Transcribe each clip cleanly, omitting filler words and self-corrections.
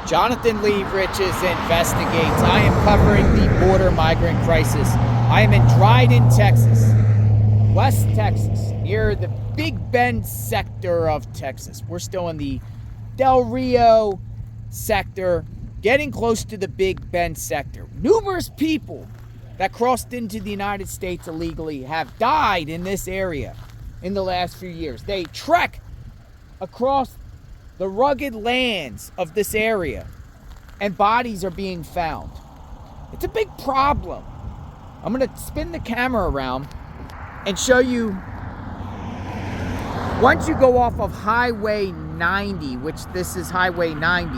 Jonathan Lee Riches investigates. I am covering the border migrant crisis. I am in Dryden, Texas, West Texas, near the Big Bend sector of Texas. We're still in the Del Rio sector, getting close to the Big Bend sector. Numerous people that crossed into the United States illegally have died in this area in the last few years. They trek across the rugged lands of this area, and bodies are being found. It's a big problem. I'm going to spin the camera around and show you. Once you go off of Highway 90, which this is Highway 90,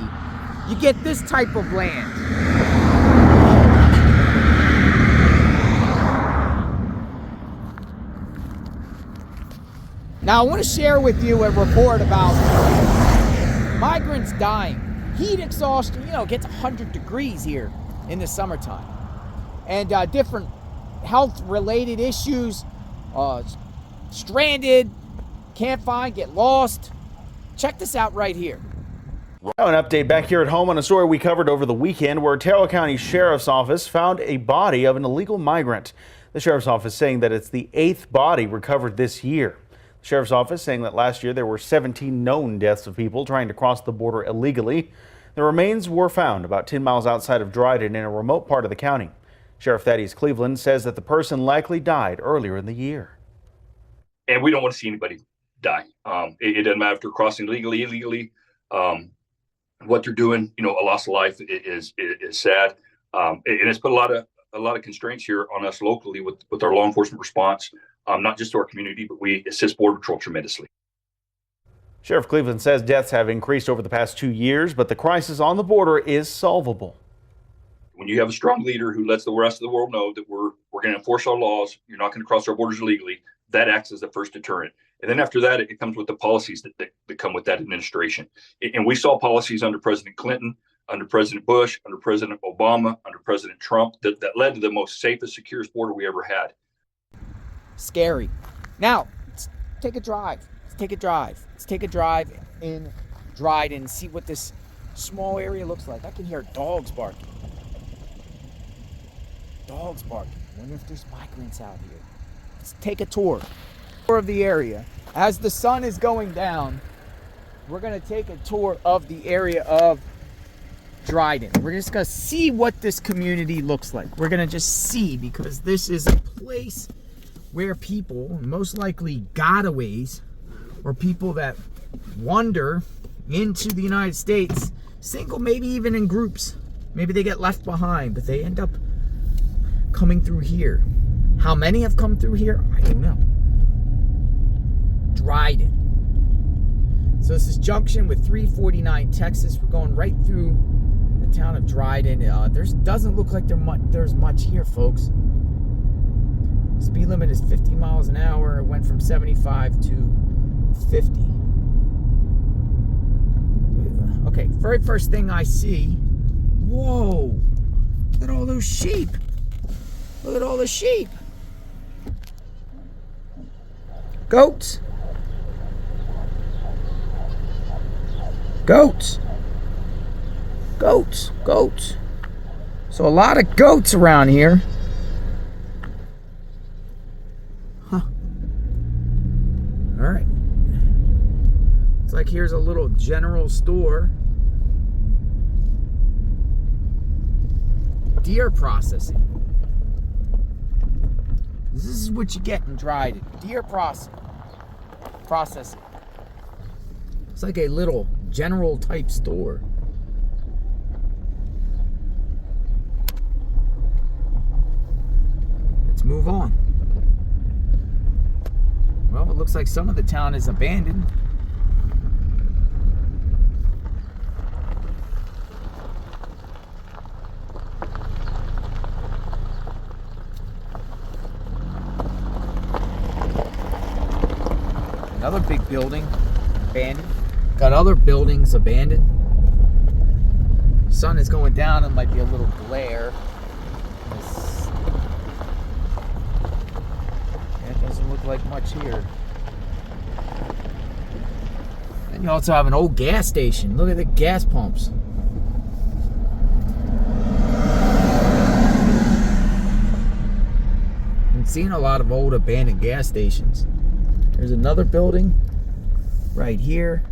you get this type of land. Now I want to share with you a report about migrants dying. Heat exhaustion, gets 100 degrees here in the summertime. And different health-related issues, stranded, can't find, get lost. Check this out right here. Now an update back here at home on a story we covered over the weekend where Terrell County Sheriff's Office found a body of an illegal migrant. The Sheriff's Office saying that it's the 8th body recovered this year. The Sheriff's Office saying that last year there were 17 known deaths of people trying to cross the border illegally. The remains were found about 10 miles outside of Dryden in a remote part of the county. Sheriff Thaddeus Cleveland says that the person likely died earlier in the year. And we don't want to see anybody die. It doesn't matter if they're crossing legally, illegally. What they're doing, a loss of life is sad. And it's put a lot of constraints here on us locally with our law enforcement response. Not just to our community, but we assist Border Patrol tremendously. Sheriff Cleveland says deaths have increased over the past 2 years, but the crisis on the border is solvable. When you have a strong leader who lets the rest of the world know that we're going to enforce our laws, you're not going to cross our borders illegally, that acts as the first deterrent. And then after that, it comes with the policies that come with that administration. And we saw policies under President Clinton, under President Bush, under President Obama, under President Trump that led to the most safest, securest border we ever had. Scary. Now, let's take a drive. Let's take a drive in Dryden, see what this small area looks like. I can hear dogs barking. I wonder if there's migrants out here. Let's take a tour of the area. As the sun is going down, we're going to take a tour of the area of Dryden. We're just going to see what this community looks like. We're going to just see, because this is a place where people, most likely gotaways, or people that wander into the United States, single, maybe even in groups. Maybe they get left behind, but they end up coming through here. How many have come through here? I don't know. Dryden. So this is junction with 349 Texas. We're going right through the town of Dryden. Doesn't look like there's much here, folks. Speed limit is 50 miles an hour. It went from 75 to 50. Okay, very first thing I see. Whoa! Look at all those sheep. Look at all the sheep. Goats. So a lot of goats around here. Huh. All right. It's like here's a little general store. Deer processing. This is what you get in Dryden. Deer processing. It's like a little general type store. Let's move on. Well, it looks like some of the town is abandoned. Another big building abandoned. Got other buildings abandoned. Sun is going down. It might be a little glare. It doesn't look like much here. And you also have an old gas station. Look at the gas pumps. Seeing a lot of old abandoned gas stations. There's another building right here.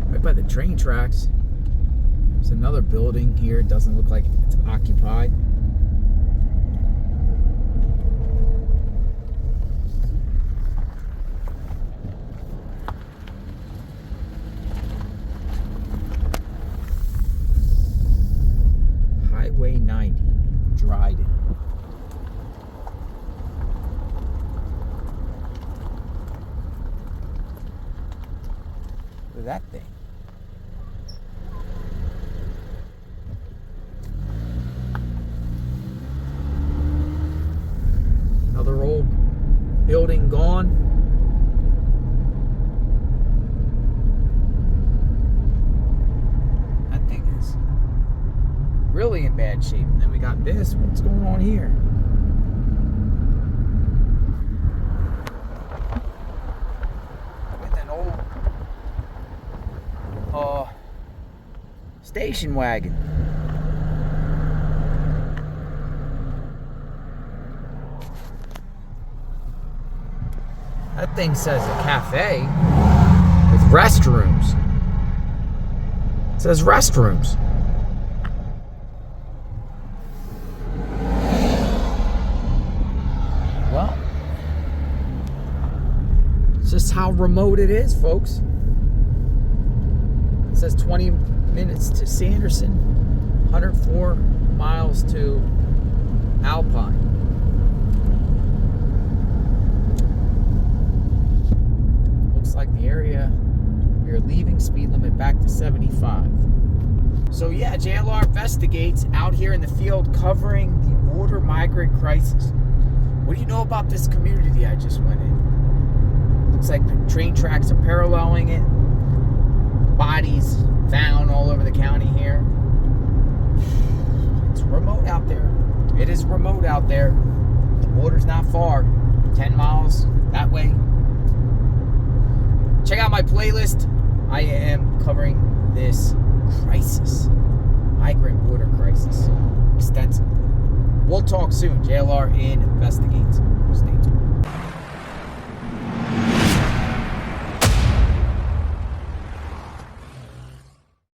Right by the train tracks. There's another building here. It doesn't look like it's occupied. Highway 90, Dryden. Look at that thing. Another old building gone. That thing is really in bad shape. And then we got this. What's going on here? With an old station wagon. That thing says a cafe with restrooms. It says restrooms. Well, it's just how remote it is, folks. It says 20 minutes to Sanderson, 104 miles to Alpine. Looks like the area we're leaving, speed limit back to 75. So yeah, JLR Investigates out here in the field covering the border migrant crisis. What do you know about this community I just went in? Looks like the train tracks are paralleling it. Bodies found all over the county here. It's remote out there. It is remote out there. The border's not far. 10 miles that way. Check out my playlist. I am covering this crisis, migrant border crisis, extensively. We'll talk soon. JLR Investigates. Stay tuned.